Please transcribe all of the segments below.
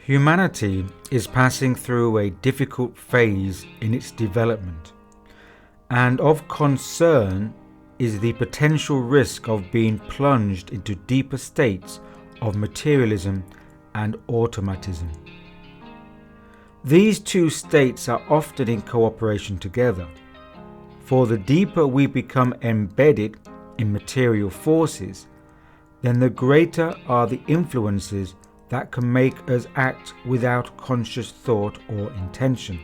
Humanity is passing through a difficult phase in its development, and of concern is the potential risk of being plunged into deeper states of materialism and automatism. These two states are often in cooperation together, for the deeper we become embedded in material forces, then the greater are the influences that can make us act without conscious thought or intention.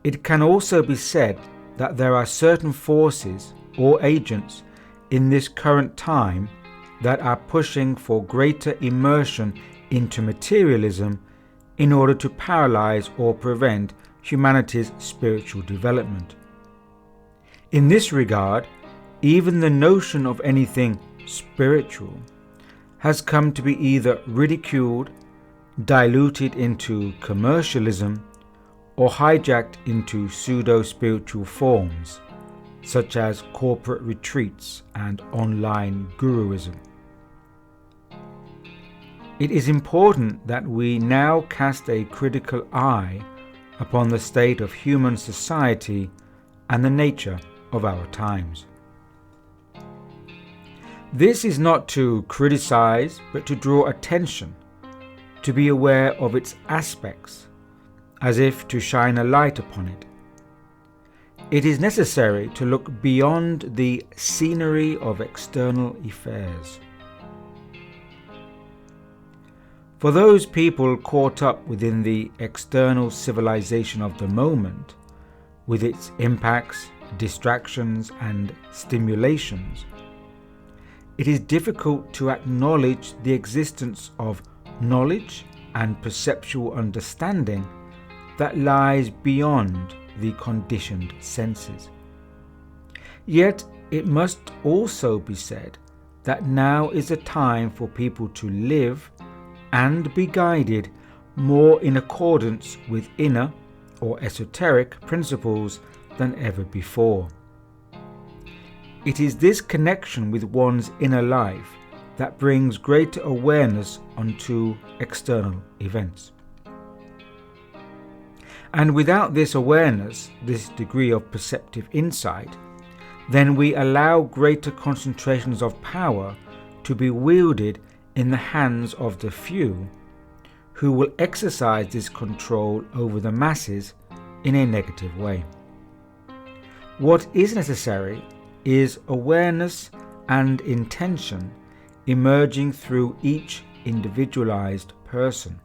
It can also be said that there are certain forces or agents in this current time that are pushing for greater immersion into materialism in order to paralyze or prevent humanity's spiritual development. In this regard, even the notion of anything spiritual has come to be either ridiculed, diluted into commercialism, or hijacked into pseudo-spiritual forms, such as corporate retreats and online guruism. It is important that we now cast a critical eye upon the state of human society and the nature of our times. This is not to criticize, but to draw attention, to be aware of its aspects, as if to shine a light upon it. It is necessary to look beyond the scenery of external affairs. For those people caught up within the external civilization of the moment, with its impacts, distractions, and stimulations, it is difficult to acknowledge the existence of knowledge and perceptual understanding that lies beyond the conditioned senses. Yet it must also be said that now is a time for people to live and be guided more in accordance with inner or esoteric principles than ever before. It is this connection with one's inner life that brings greater awareness onto external events. And without this awareness, this degree of perceptive insight, then we allow greater concentrations of power to be wielded in the hands of the few, who will exercise this control over the masses in a negative way. What is necessary is awareness and intention emerging through each individualized person.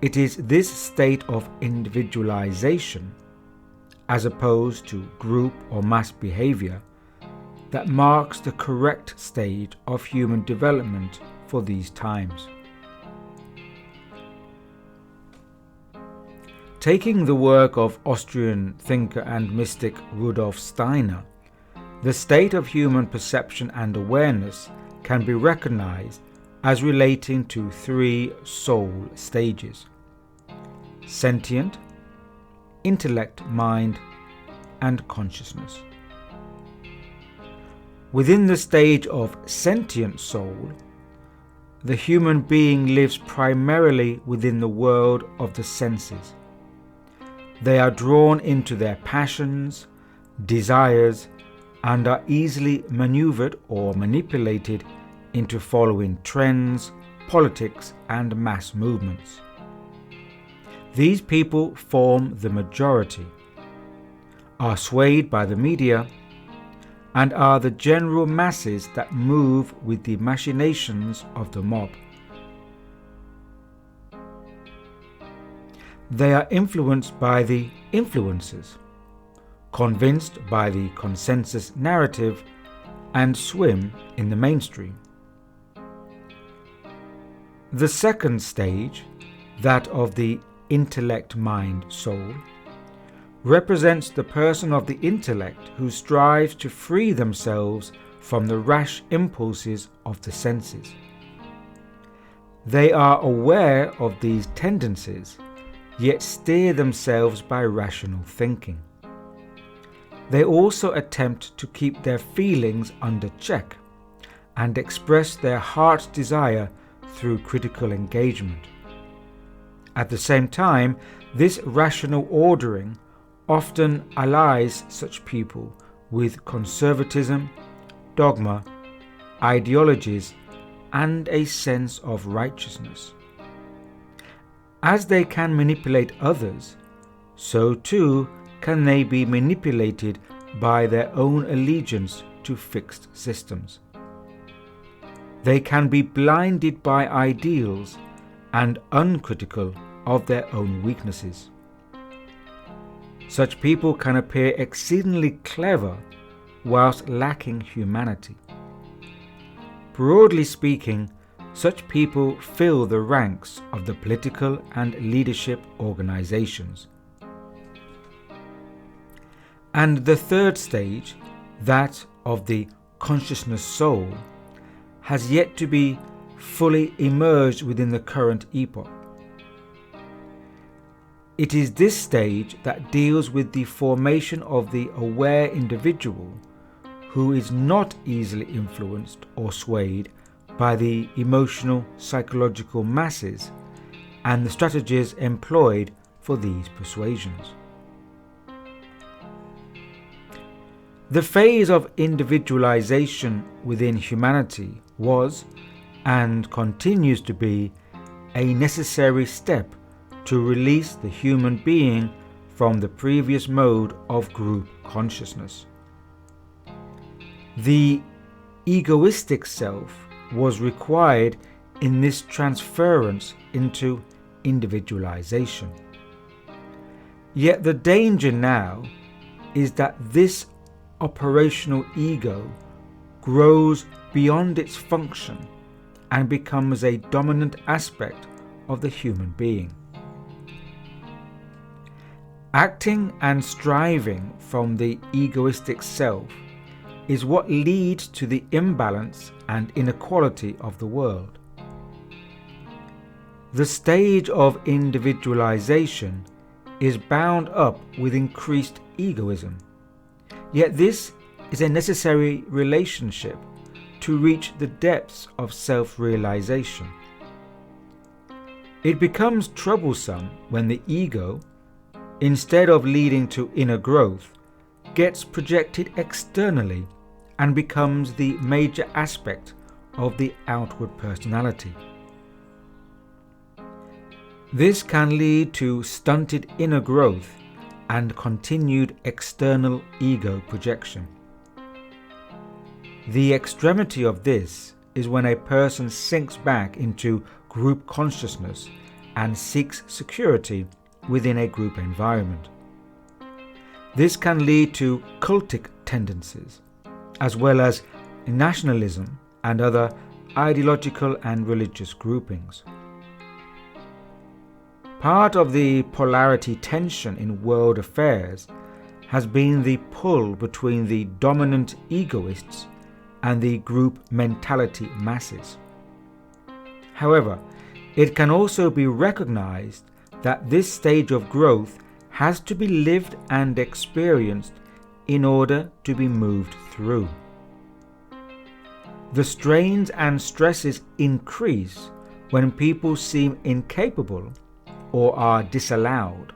It is this state of individualization, as opposed to group or mass behavior, that marks the correct stage of human development for these times. Taking the work of Austrian thinker and mystic Rudolf Steiner, the state of human perception and awareness can be recognized as relating to three soul stages: sentient, intellect, mind, and consciousness. Within the stage of sentient soul, the human being lives primarily within the world of the senses. They are drawn into their passions, desires, and are easily maneuvered or manipulated into following trends, politics, and mass movements. These people form the majority, are swayed by the media, and are the general masses that move with the machinations of the mob. They are influenced by the influencers, convinced by the consensus narrative, and swim in the mainstream. The second stage, that of the intellect, mind, soul, represents the person of the intellect who strives to free themselves from the rash impulses of the senses. They are aware of these tendencies, yet steer themselves by rational thinking. They also attempt to keep their feelings under check and express their heart's desire through critical engagement. At the same time, this rational ordering often allies such people with conservatism, dogma, ideologies, and a sense of righteousness. As they can manipulate others, so too can they be manipulated by their own allegiance to fixed systems. They can be blinded by ideals and uncritical of their own weaknesses. Such people can appear exceedingly clever whilst lacking humanity. Broadly speaking, such people fill the ranks of the political and leadership organizations. And the third stage, that of the consciousness soul, has yet to be fully emerged within the current epoch. It is this stage that deals with the formation of the aware individual who is not easily influenced or swayed by the emotional psychological masses and the strategies employed for these persuasions. The phase of individualization within humanity was, and continues to be, a necessary step to release the human being from the previous mode of group consciousness. The egoistic self was required in this transference into individualization. Yet the danger now is that this operational ego grows beyond its function and becomes a dominant aspect of the human being. Acting and striving from the egoistic self is what leads to the imbalance and inequality of the world. The stage of individualization is bound up with increased egoism, yet this is a necessary relationship to reach the depths of self-realization. It becomes troublesome when the ego, instead of leading to inner growth, gets projected externally and becomes the major aspect of the outward personality. This can lead to stunted inner growth and continued external ego projection. The extremity of this is when a person sinks back into group consciousness and seeks security within a group environment. This can lead to cultic tendencies, as well as nationalism and other ideological and religious groupings. Part of the polarity tension in world affairs has been the pull between the dominant egoists and the group mentality masses. However, it can also be recognized that this stage of growth has to be lived and experienced in order to be moved through. The strains and stresses increase when people seem incapable or are disallowed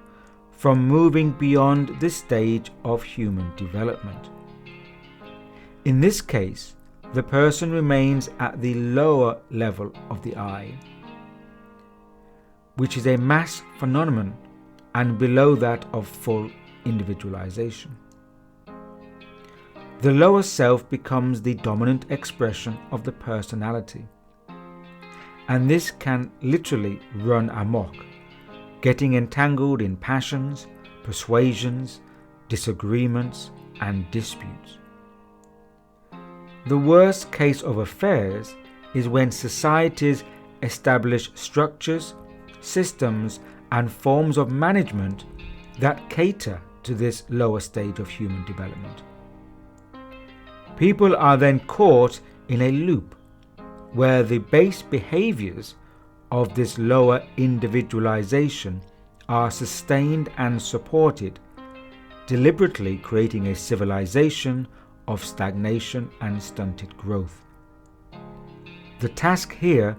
from moving beyond this stage of human development. In this case, the person remains at the lower level of the I, which is a mass phenomenon and below that of full individualization. The lower self becomes the dominant expression of the personality, and this can literally run amok, getting entangled in passions, persuasions, disagreements, and disputes. The worst case of affairs is when societies establish structures, systems, and forms of management that cater to this lower stage of human development. People are then caught in a loop where the base behaviors of this lower individualization are sustained and supported, deliberately creating a civilization of stagnation and stunted growth. The task here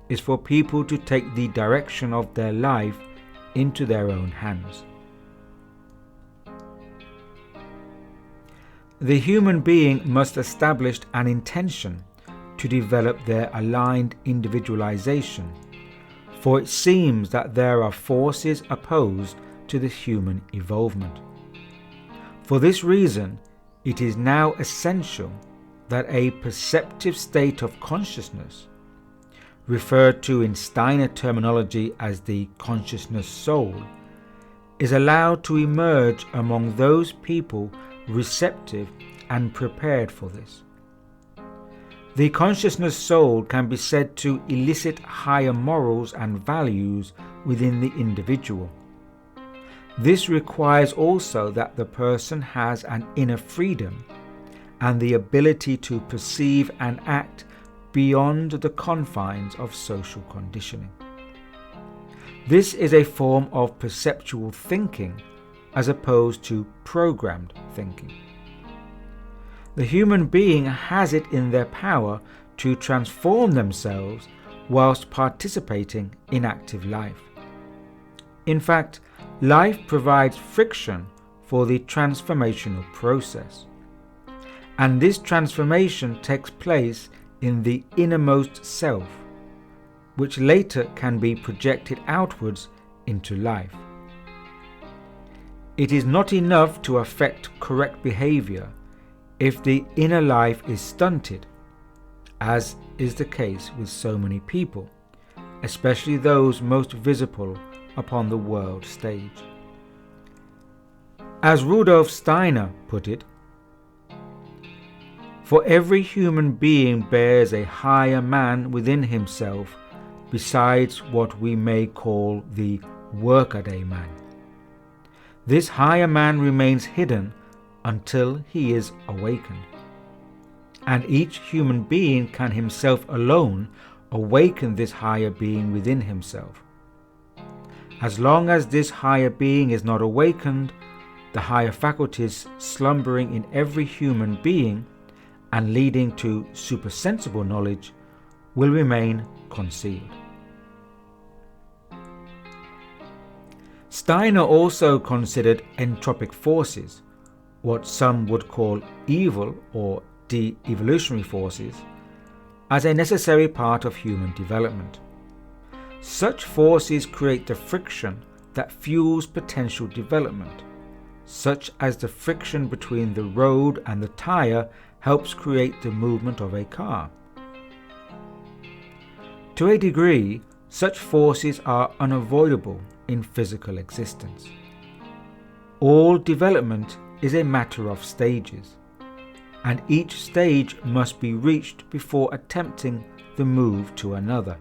is for people to take the direction of their life into their own hands. The human being must establish an intention to develop their aligned individualization, for it seems that there are forces opposed to this human evolvement. For this reason, it is now essential that a perceptive state of consciousness, referred to in Steiner terminology as the consciousness soul, is allowed to emerge among those people receptive and prepared for this. The consciousness soul can be said to elicit higher morals and values within the individual. This requires also that the person has an inner freedom and the ability to perceive and act beyond the confines of social conditioning. This is a form of perceptual thinking as opposed to programmed thinking. The human being has it in their power to transform themselves whilst participating in active life. In fact, life provides friction for the transformational process, and this transformation takes place in the innermost self, which later can be projected outwards into life. It is not enough to affect correct behavior if the inner life is stunted, as is the case with so many people, especially those most visible upon the world stage. As Rudolf Steiner put it, "For every human being bears a higher man within himself besides what we may call the workaday man. This higher man remains hidden until he is awakened. And each human being can himself alone awaken this higher being within himself. As long as this higher being is not awakened, the higher faculties slumbering in every human being and leading to supersensible knowledge will remain concealed." Steiner also considered entropic forces, what some would call evil or de-evolutionary forces, as a necessary part of human development. Such forces create the friction that fuels potential development, such as the friction between the road and the tire helps create the movement of a car. To a degree, such forces are unavoidable in physical existence. All development is a matter of stages, and each stage must be reached before attempting the move to another.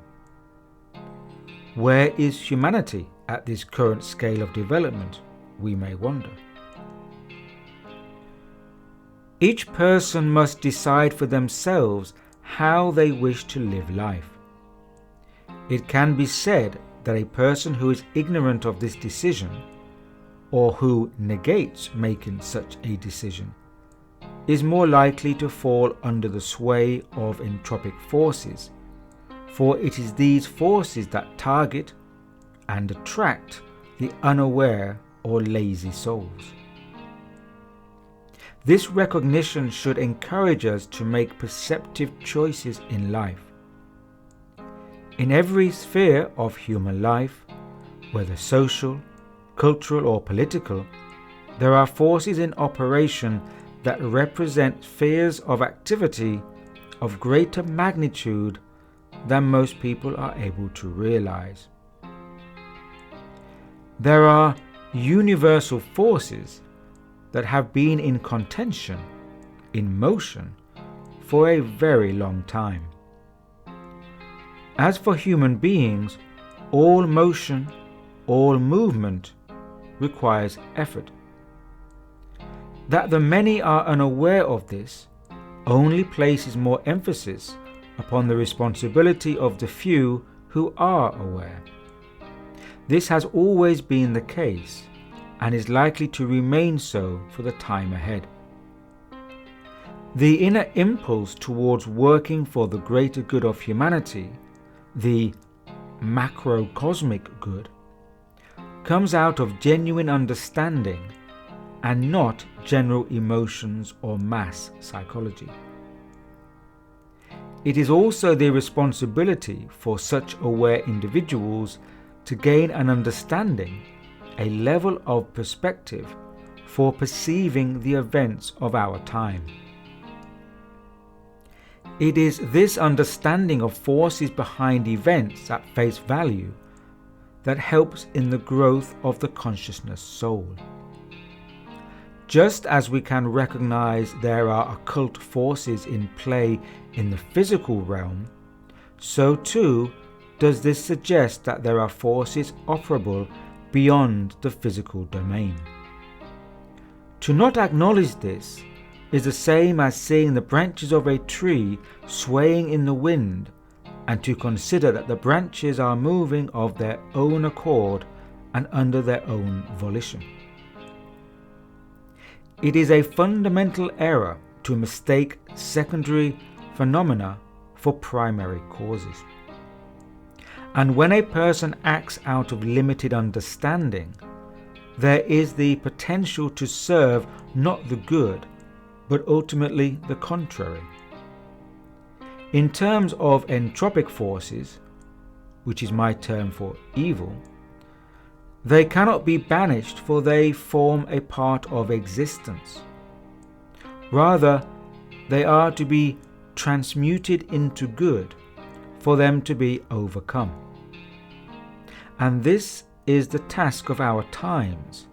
Where is humanity at this current scale of development, we may wonder. Each person must decide for themselves how they wish to live life. It can be said that a person who is ignorant of this decision, or who negates making such a decision, is more likely to fall under the sway of entropic forces, for it is these forces that target and attract the unaware or lazy souls. This recognition should encourage us to make perceptive choices in life. In every sphere of human life, whether social, cultural or political, there are forces in operation that represent spheres of activity of greater magnitude than most people are able to realize. There are universal forces that have been in contention, in motion, for a very long time. As for human beings, all motion, all movement requires effort. That the many are unaware of this only places more emphasis upon the responsibility of the few who are aware. This has always been the case and is likely to remain so for the time ahead. The inner impulse towards working for the greater good of humanity the macrocosmic good, comes out of genuine understanding and not general emotions or mass psychology. It is also the responsibility for such aware individuals to gain an understanding, a level of perspective for perceiving the events of our time. It is this understanding of forces behind events at face value that helps in the growth of the consciousness soul. Just as we can recognize there are occult forces in play in the physical realm, so too does this suggest that there are forces operable beyond the physical domain. To not acknowledge this is the same as seeing the branches of a tree swaying in the wind, and to consider that the branches are moving of their own accord and under their own volition. It is a fundamental error to mistake secondary phenomena for primary causes. And when a person acts out of limited understanding, there is the potential to serve not the good, but ultimately the contrary. In terms of entropic forces, which is my term for evil, they cannot be banished, for they form a part of existence. Rather, they are to be transmuted into good for them to be overcome. And this is the task of our times,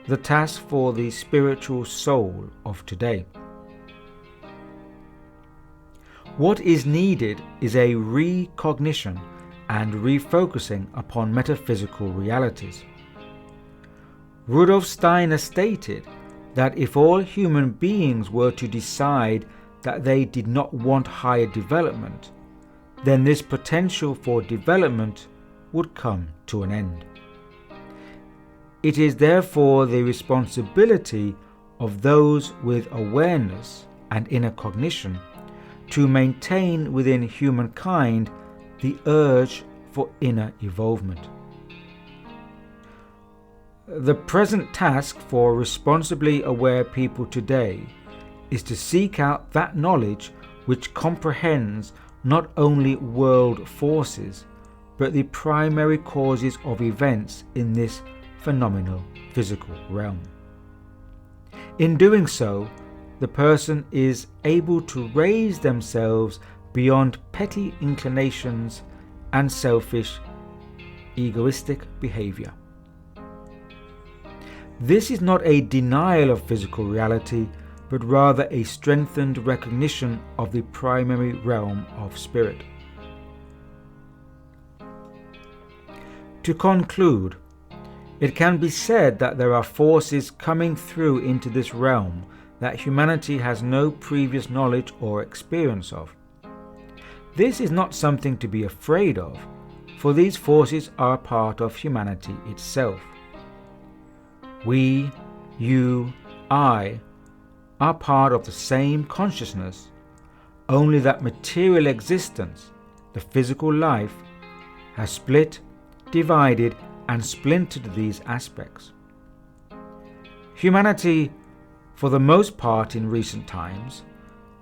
the task for the spiritual soul of today. What is needed is a recognition and refocusing upon metaphysical realities. Rudolf Steiner stated that if all human beings were to decide that they did not want higher development, then this potential for development would come to an end. It is therefore the responsibility of those with awareness and inner cognition to maintain within humankind the urge for inner evolvement. The present task for responsibly aware people today is to seek out that knowledge which comprehends not only world forces, but the primary causes of events in this phenomenal physical realm. In doing so, the person is able to raise themselves beyond petty inclinations and selfish, egoistic behavior. This is not a denial of physical reality, but rather a strengthened recognition of the primary realm of spirit. To conclude, it can be said that there are forces coming through into this realm that humanity has no previous knowledge or experience of. This is not something to be afraid of, for these forces are part of humanity itself. We, you, I, are part of the same consciousness, only that material existence, the physical life, has split, divided, and splintered these aspects. Humanity, for the most part in recent times,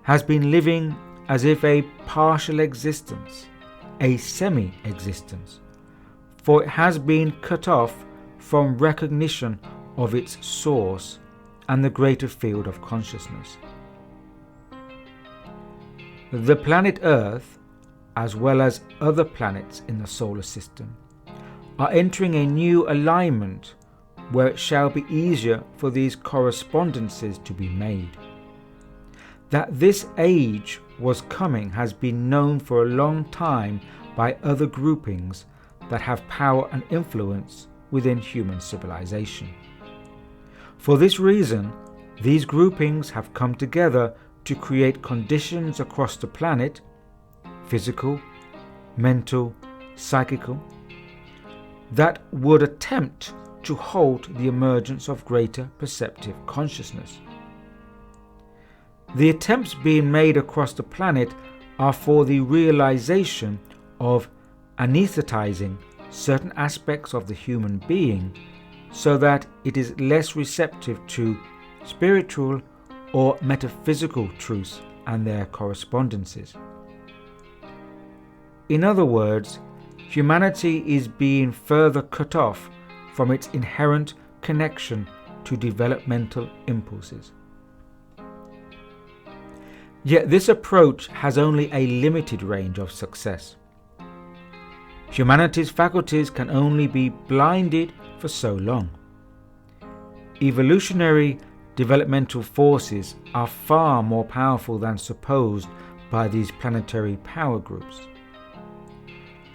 has been living as if a partial existence, a semi-existence, for it has been cut off from recognition of its source and the greater field of consciousness. The planet Earth, as well as other planets in the solar system, are entering a new alignment where it shall be easier for these correspondences to be made. That this age was coming has been known for a long time by other groupings that have power and influence within human civilization. For this reason, these groupings have come together to create conditions across the planet, physical, mental, psychical, that would attempt to halt the emergence of greater perceptive consciousness. The attempts being made across the planet are for the realization of anesthetizing certain aspects of the human being so that it is less receptive to spiritual or metaphysical truths and their correspondences. In other words, humanity is being further cut off from its inherent connection to developmental impulses. Yet this approach has only a limited range of success. Humanity's faculties can only be blinded for so long. Evolutionary developmental forces are far more powerful than supposed by these planetary power groups.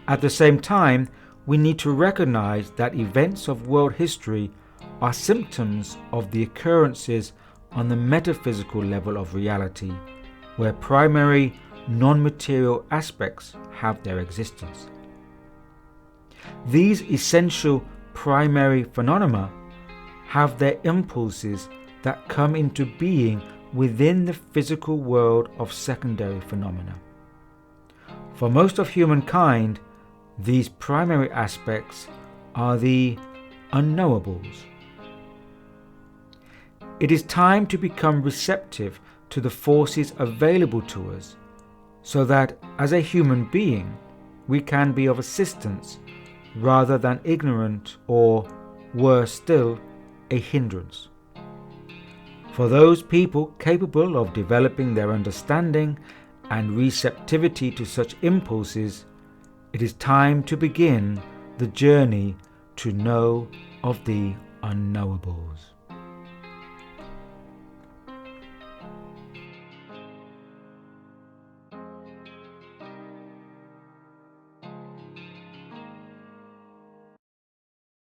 At the same time, we need to recognize that events of world history are symptoms of the occurrences on the metaphysical level of reality, where primary non-material aspects have their existence. These essential primary phenomena have their impulses that come into being within the physical world of secondary phenomena. For most of humankind, these primary aspects are the unknowables. It is time to become receptive to the forces available to us, so that as a human being we can be of assistance rather than ignorant or, worse still, a hindrance. For those people capable of developing their understanding and receptivity to such impulses, it is time to begin the journey to know of the unknowables.